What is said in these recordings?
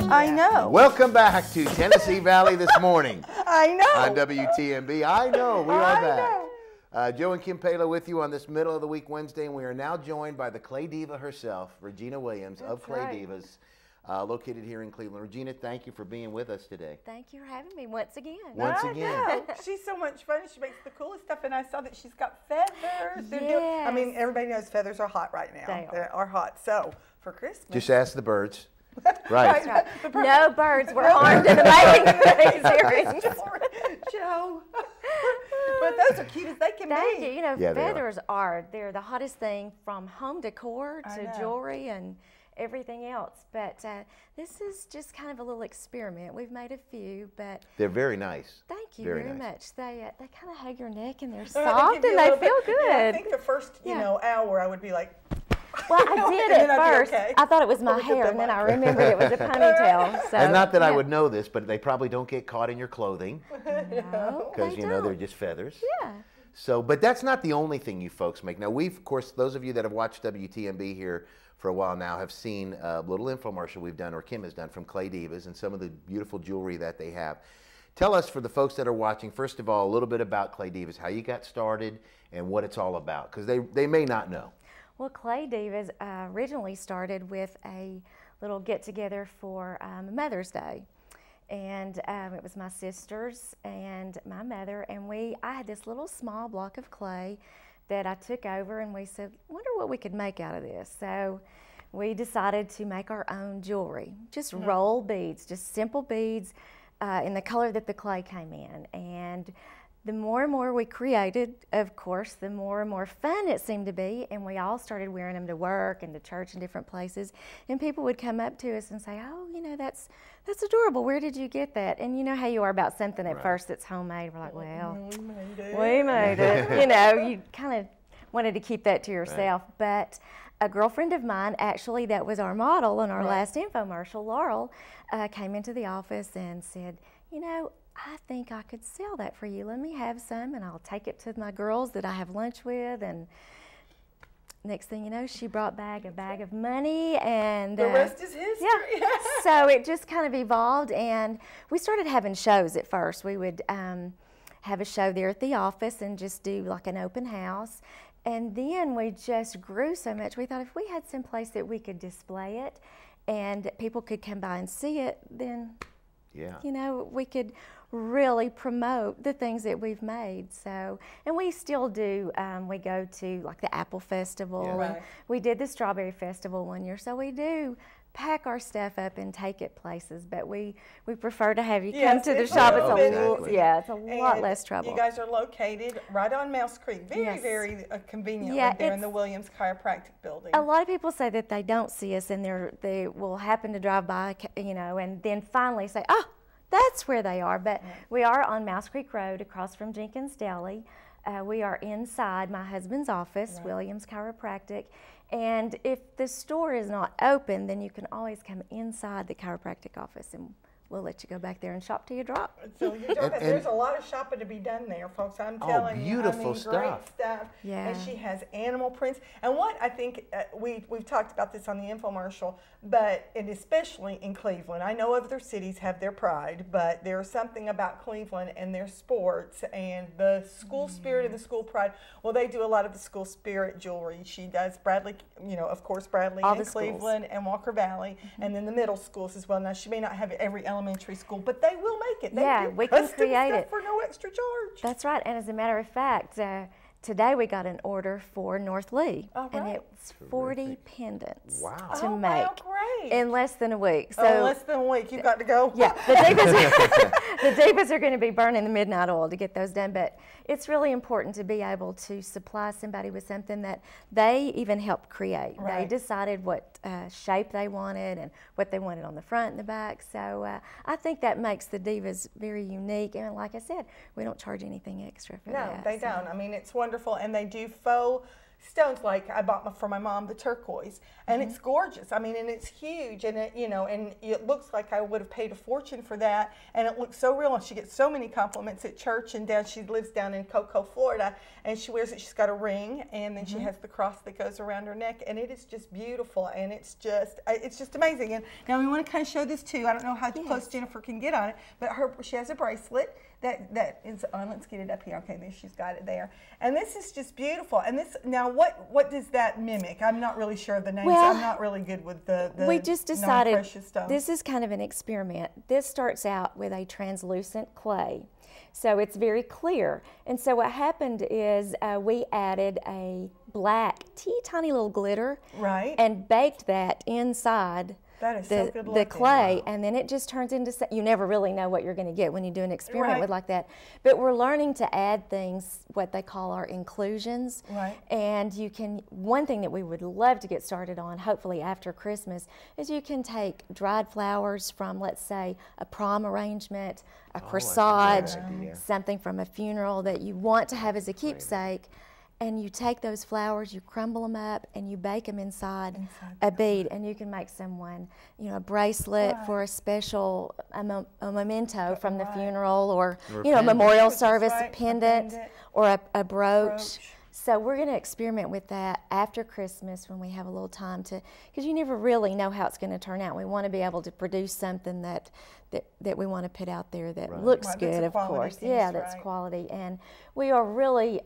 I know. Welcome back to Tennessee Valley this morning. I know. On WTMB. I know, we are back. Joe and Kim Palo with you on this middle of the week Wednesday, and we are now joined by the Clay Diva herself, Regina Williams of Clay Divas, located here in Cleveland. Regina, thank you for being with us today. Thank you for having me once again. Once again. Know. She's so much fun. She makes the coolest stuff, and I saw that she's got feathers. Yes. I mean, everybody knows feathers are hot right now. They are hot. So for Christmas, just ask the birds. Right. Right. No birds were harmed in the making of these earrings. Joe. But those are cute as they can Thank be. you. You know, Yeah, feathers they're the hottest thing from home decor to jewelry and everything else. But this is just kind of a little experiment. We've made a few, but they're very nice. thank you very very nice. much. They kind of hug your neck and they're soft and they feel good. Yeah, I think the first hour I would be like. Well, I did at first. Okay. I thought it was my hair, and then I remembered it was a ponytail. So, and not that I would know this, but they probably don't get caught in your clothing. No, because you know they're just feathers. Yeah. So, but that's not the only thing you folks make. Now, we've, of course, those of you that have watched WTMB here for a while now have seen a little infomercial we've done, or Kim has done, from Clay Divas and some of the beautiful jewelry that they have. Tell us, for the folks that are watching, first of all, a little bit about Clay Divas, how you got started and what it's all about, because they may not know. Well, Clay Divas originally started with a little get-together for Mother's Day. And it was my sisters and my mother, and I had this little small block of clay that I took over, and we said, wonder what we could make out of this. So we decided to make our own jewelry, just roll beads, just simple beads in the color that the clay came in. And the more and more we created, of course, the more and more fun it seemed to be, and we all started wearing them to work and to church and different places, and people would come up to us and say, oh, you know, that's adorable, where did you get that? And you know how you are about something at first that's homemade. We're like, well, we made it. You know, you kind of wanted to keep that to yourself. But a girlfriend of mine, actually, that was our model in our last infomercial, Laurel, came into the office and said, you know, I think I could sell that for you. Let me have some, and I'll take it to my girls that I have lunch with. And next thing you know, she brought back a bag of money, and the rest is history. Yeah. So it just kind of evolved, and we started having shows at first. We would have a show there at the office and just do like an open house. And then we just grew so much. We thought if we had some place that we could display it and people could come by and see it, then you know, we could really promote the things that we've made. So, and we still do, we go to like the Apple Festival, and we did the Strawberry Festival one year, so we do pack our stuff up and take it places, but we prefer to have you come to the shop. It's a lot less trouble. You guys are located right on Mouse Creek, very convenient there in the Williams Chiropractic Building. A lot of people say that they don't see us, and they will happen to drive by, you know, and then finally say, oh, that's where they are. But we are on Mouse Creek Road across from Jenkins Deli. We are inside my husband's office, Williams Chiropractic. And if the store is not open, then you can always come inside the chiropractic office, and we'll let you go back there and shop till you drop. So there's a lot of shopping to be done there, folks. I'm telling you. Beautiful stuff. Great stuff. Yeah. And she has animal prints. And what I think, we've talked about this on the infomercial, but and especially in Cleveland. I know other cities have their pride, but there's something about Cleveland and their sports and the school spirit and the school pride. Well, they do a lot of the school spirit jewelry. She does Bradley, you know, of course, Bradley in Cleveland and Walker Valley, and then the middle schools as well. Now, she may not have every elementary school, but they will make it. They we can create it for no extra charge. That's right. And as a matter of fact, today we got an order for North Lee, and it's 40 pendants to make in less than a week. So less than a week, you've got to go. Yeah, the Divas are going to be burning the midnight oil to get those done, but it's really important to be able to supply somebody with something that they even helped create. They decided what shape they wanted and what they wanted on the front and the back. So I think that makes the Divas very unique. And like I said, we don't charge anything extra for that. No, they don't. I mean, it's wonderful, and they do faux stones. Like I bought for my mom the turquoise, and it's gorgeous. I mean, and it's huge, and it, you know, and it looks like I would have paid a fortune for that, and it looks so real. And she gets so many compliments at church, and she lives down in Cocoa, Florida, and she wears it. She's got a ring, and then she has the cross that goes around her neck, and it is just beautiful, and it's just amazing. And now we want to kind of show this too. I don't know how close Jennifer can get on it, but she has a bracelet that is on. Let's get it up here. Okay, there, she's got it there. And this is just beautiful. And this, now what does that mimic? I'm not really sure of the names. Well, I'm not really good with the we just decided non-precious stuff. This is kind of an experiment. This starts out with a translucent clay. So it's very clear. And so what happened is we added a black, tiny little glitter. Right. And baked that inside the clay, and then it just turns into, you never really know what you're going to get when you do an experiment with like that. But we're learning to add things, what they call our inclusions. Right. And you can, one thing that we would love to get started on, hopefully after Christmas, is you can take dried flowers from, let's say, a prom arrangement, a corsage, something from a funeral that you want to have as a keepsake. And you take those flowers, you crumble them up, and you bake them inside a bead, and you can make someone, you know, a bracelet for a special a memento from the funeral, or you know, a memorial service, a pendant, or a brooch. So we're going to experiment with that after Christmas when we have a little time to, because you never really know how it's going to turn out. We want to be able to produce something that we want to put out there that looks good, of course. Piece, that's quality, and we are really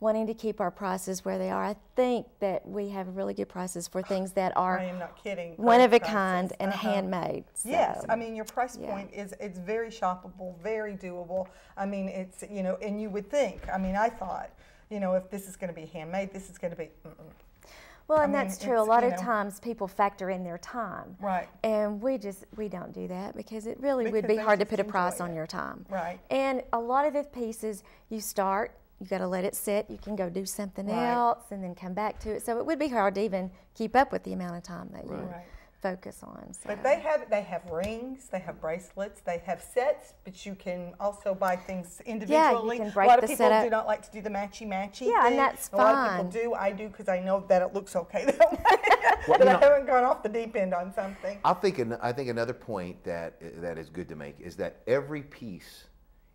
wanting to keep our prices where they are. I think that we have really good prices for things that are, I am not kidding, one of a kind and handmade. So. Yes, I mean your price point it's very shoppable, very doable. I mean it's, you know, and you would think, I mean I thought, you know, if this is going to be handmade, this is going to be. Well, and that's true. A lot of times people factor in their time. Right. And we don't do that because it really would be hard to put a price on your time. Right. And a lot of the pieces you start, you got to let it sit. You can go do something else and then come back to it. So it would be hard to even keep up with the amount of time that you focus on. So. But they have rings, they have bracelets, they have sets, but you can also buy things individually. Yeah, you can break a lot of the people setup. Do not like to do the matchy-matchy Yeah, thing. and that's a lot fine. of people do. I do because I know that it looks okay that way. But I haven't gone off the deep end on something. I think another point that is good to make is that every piece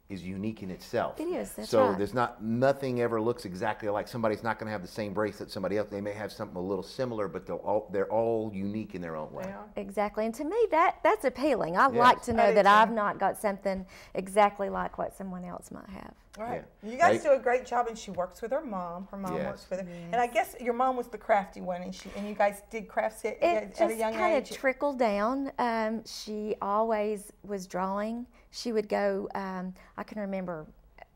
is unique in itself. It is, that's so right. there's nothing ever looks exactly like. Somebody's not going to have the same bracelet somebody else. They may have something a little similar, but they're all unique in their own way. Yeah. Exactly, and to me that's appealing. I like to know that I've not got something exactly like what someone else might have. Right. Yeah. You guys do a great job, and she works with her mom. Her mom works with her, and I guess your mom was the crafty one, and you guys did crafts at a young age. It just kind of trickled down. She always was drawing. She would go. I can remember,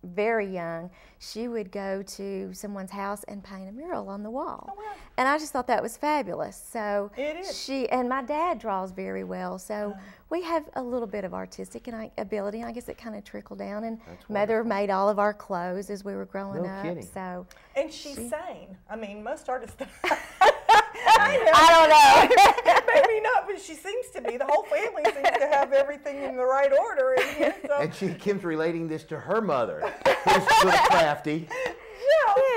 very young, she would go to someone's house and paint a mural on the wall. Oh, wow. And I just thought that was fabulous. So it is. And my dad draws very well, so we have a little bit of artistic ability. And I guess it kind of trickled down. And Mother made all of our clothes as we were growing up. Kidding. So. And she's sane. I mean, most artists. I don't know. Maybe not, but she seems to be. The whole family seems to have everything in the right order. And Kim's relating this to her mother, who's a little crafty.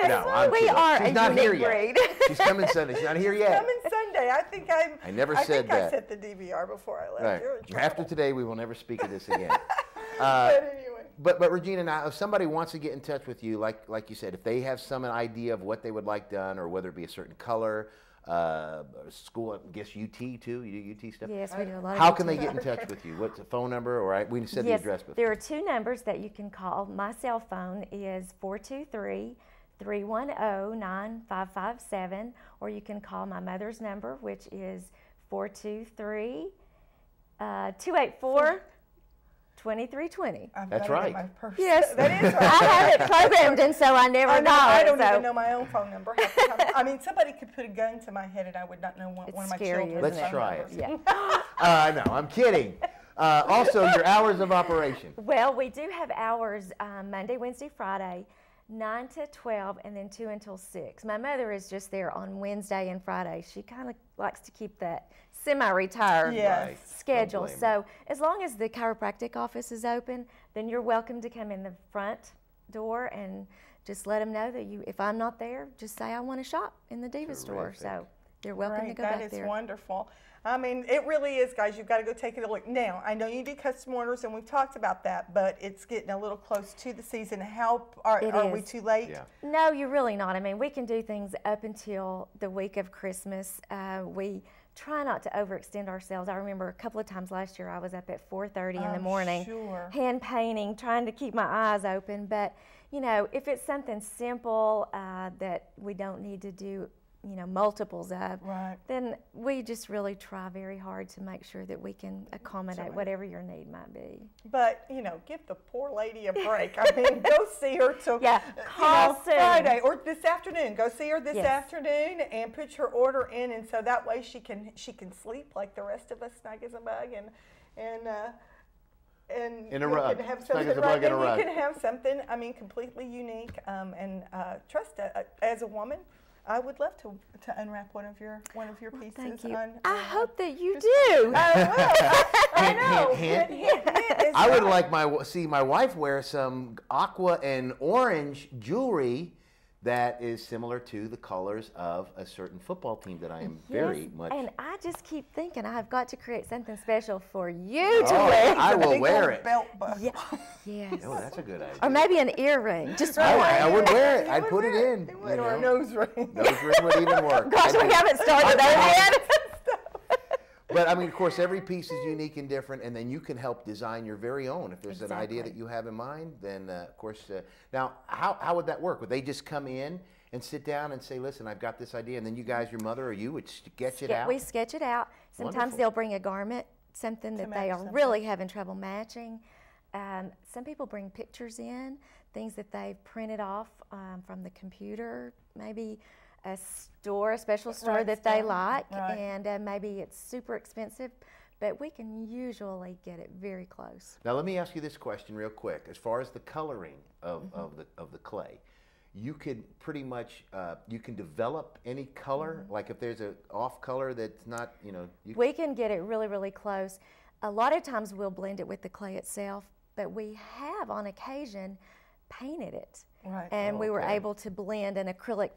No, we are She's a not here unique breed. yet. She's coming Sunday. She's not here yet. Coming Sunday. I think I never said that. I set the DVR before I left. Right. After today, we will never speak of this again. But anyway. But Regina, now if somebody wants to get in touch with you, like you said, if they have some idea of what they would like done, or whether it be a certain color, school, I guess UT too. You do UT stuff. Yes, we do a lot of How UT. can they get in touch with you? What's the phone number? Or we said the address before. There are two numbers that you can call. My cell phone is 423-310-9557, or you can call my mother's number, which is 423-284-2320. That's right. Yes, that is right. I have it programmed, and so I never know. I don't even know my own phone number. I mean, somebody could put a gun to my head, and I would not know one of my children. Let's try it. Yeah. No, I'm kidding. Also, your hours of operation. Well, we do have hours Monday, Wednesday, Friday, 9 to 12, and then 2 until 6. My mother is just there on Wednesday and Friday. She kind of likes to keep that semi-retired schedule. So as long as the chiropractic office is open, then you're welcome to come in the front door and just let them know that if I'm not there, just say I want to shop in the Divas store. So they're welcome to go back there. That is wonderful. I mean, it really is, guys. You've got to go take a look. Now, I know you do custom orders, and we've talked about that, but it's getting a little close to the season. Are we too late? Yeah. No, you're really not. I mean, we can do things up until the week of Christmas. We try not to overextend ourselves. I remember a couple of times last year I was up at 4:30 in the morning, hand painting, trying to keep my eyes open. But, you know, if it's something simple that we don't need to do, you know, multiples of, then we just really try very hard to make sure that we can accommodate whatever your need might be. But, you know, give the poor lady a break. I mean, go see her till Friday or this afternoon. Go see her this afternoon and put your order in, and so that way she can sleep like the rest of us, snug as a bug, and in a rug. Can have something right, and you can have something, I mean, completely unique. And trust as a woman, I would love to unwrap one of your pieces. Thank you. On, I hope that you do. I know. Hint. I would like see my wife wear some aqua and orange jewelry that is similar to the colors of a certain football team that I am very much. And I just keep thinking I've got to create something special for you to wear. I will wear it. Belt buckle. Yeah. Yes. Oh, that's a good idea. Or maybe an earring. Just one. I would wear it. I'd put it in. Or a nose ring. Nose ring would even work. Gosh, we haven't started that yet. But I mean, of course, every piece is unique and different, and then you can help design your very own. If there's an idea that you have in mind, then of course. Now, how would that work? Would they just come in and sit down and say, "Listen, I've got this idea," and then you guys, your mother or you, would sketch it out? We sketch it out. Sometimes they'll bring a garment, something that they are really having trouble matching. Some people bring pictures in, things that they've printed off from the computer, maybe a special store that they like, and maybe it's super expensive, but we can usually get it very close. Now let me ask you this question real quick. As far as the coloring of the clay, you could pretty much you can develop any color. Like if there's an off color that's not, you know, we can get it really, really close. A lot of times we'll blend it with the clay itself, but we have on occasion painted it. And we were able to blend an acrylic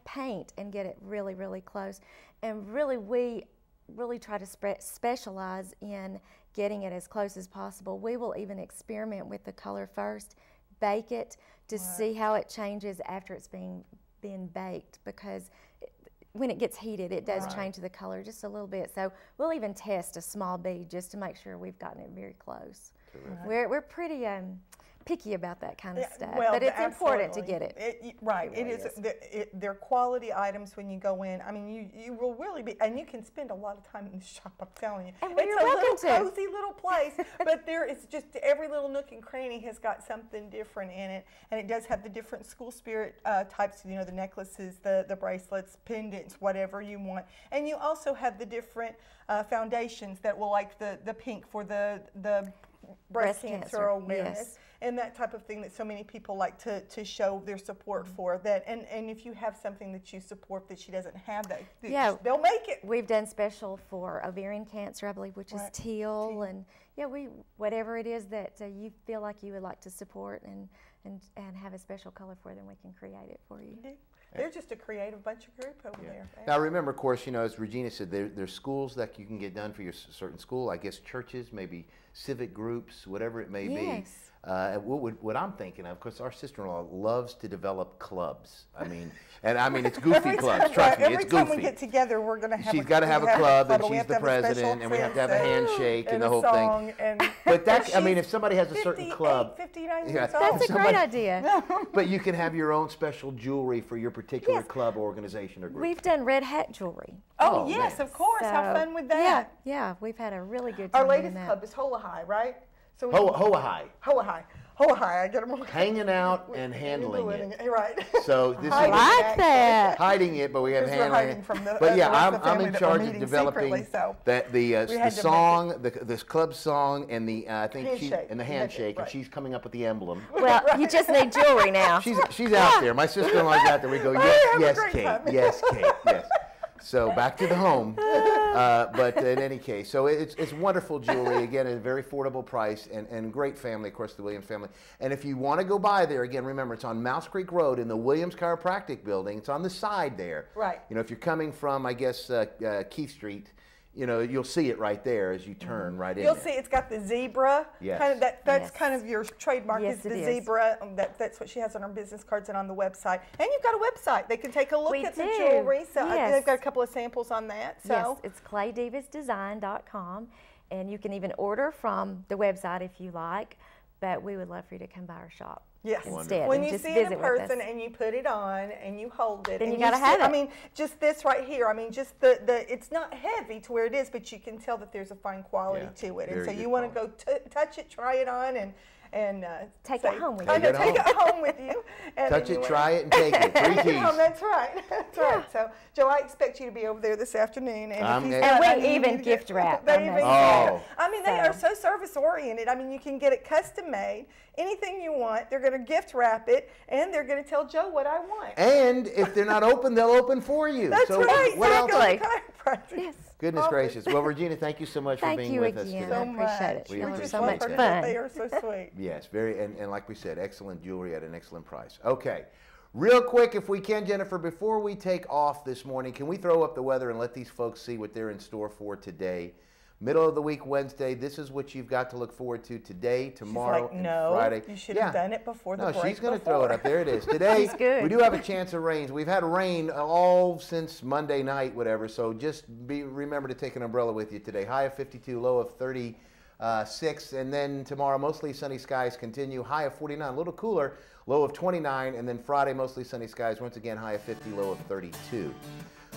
paint and get it really, really close. And really, we really try to specialize in getting it as close as possible. We will even experiment with the color first, bake it to see how it changes after it's been baked, because when it gets heated, it does change the color just a little bit. So we'll even test a small bead just to make sure we've gotten it very close. We're pretty picky about that kind of stuff, but it's important to get it. It really is. They're quality items when you go in. I mean, you will really be, and you can spend a lot of time in the shop, I'm telling you. And it's a little cozy little place, but there is just every little nook and cranny has got something different in it, and it does have the different school spirit types, you know, the necklaces, the bracelets, pendants, whatever you want. And you also have the different foundations that will, like the pink for the breast cancer awareness, and that type of thing that so many people like to show their support for. That and if you have something that you support that she doesn't have, that they'll make it. We've done special for ovarian cancer, I believe, which is teal, and whatever it is that you feel like you would like to support and have a special color for, then we can create it for you. They're just a creative bunch of group over there. Now remember, of course, you know, as Regina said, there's schools that you can get done for your certain school. I guess churches, maybe civic groups, whatever it may be. What I'm thinking of course, our sister-in-law loves to develop clubs. I mean, it's goofy clubs. Trust me, it's goofy. Every time we get together, we're going to have. She's got to have a club, and she's the president, and we have to have a handshake and the whole thing. But that, I mean, if somebody has a certain club, 59 years old. That's a great idea. But you can have your own special jewelry for your particular club, organization, or group. We've done red hat jewelry. Oh yes, of course. How fun with that? Yeah, we've had a really good time. Our latest club is Hola High, right? So Hoa High. Hoa High. Hoa High. I get them all. Hanging out and handling it. Right. So this I like that. Hiding it, but we have handling it. From the, but I'm in charge of developing the song, this club song, and the I think the handshake, and she's coming up with the emblem. Well, you just need jewelry now. She's out there. My sister-in-law's out there. We go, yes, Kate, yes, Kate, yes. So back to the home. But in any case, so it's wonderful jewelry, again, at a very affordable price, and great family, of course, the Williams family. And if you want to go by there, again, remember, it's on Mouse Creek Road in the Williams Chiropractic Building. It's on the side there. Right. You know, if you're coming from, I guess, Keith Street, you know, you'll see it right there as you turn right in. You'll see it's got the zebra. Yes. Kind of that's kind of your trademark, Yes, is the it is. zebra. That's what she has on her business cards and on the website. And you've got a website. They can take a look We at the do. jewelry. So Yes. they've got a couple of samples on that. So Yes, it's claydivasdesign.com, and you can even order from the website if you like, but we would love for you to come by our shop. yes. Instead, When and you just see it in visit with us. person and you put it on and you hold it, Then and you gotta have I it. mean, just this right here. I mean, just the it's not heavy to where it is, but you can tell that there's a fine quality Yeah, to it. And very so good you want to go touch it, try it on, and Take say, it home with I you. know, Take it take it home with you. And Touch then it, you try it, and take it. 3 Take it keys. home. That's right. That's right. So, Joe, I expect you to be over there this afternoon. And, I'm if he's there. not, And I we need even you to gift wrap They on even those. Oh. I mean, they So- are so service oriented. I mean, you can get it custom made. Anything you want, they're going to gift wrap it, and they're going to tell Joe what I want. And if they're not open, they'll open for you. That's so right. what else? Exactly. Chiropractic. Yes. Goodness Office. gracious. Well, Regina, thank you so much for Thank being you with us again. today. I appreciate it. We Y'all are appreciate so it. much Wonderful. fun. They are so sweet. Yes, very, and like we said, excellent jewelry at an excellent price. Okay, real quick, if we can, Jennifer, before we take off this morning, can we throw up the weather and let these folks see what they're in store for today? Middle of the week, Wednesday, this is what you've got to look forward to today, tomorrow, She's like, and no, Friday. you should have done it before the No, break she's going to before. throw it up. There it is. Today, She's good. we do have a chance of rain. We've had rain all since Monday night, whatever, so just remember to take an umbrella with you today. High of 52, low of 36, and then tomorrow, mostly sunny skies continue. High of 49, a little cooler, low of 29, and then Friday, mostly sunny skies. Once again, high of 50, low of 32.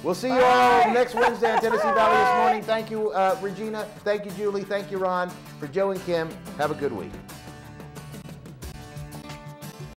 We'll see you all next Wednesday on Tennessee Valley This Morning. Thank you, Regina. Thank you, Julie. Thank you, Ron. For Joe and Kim, have a good week.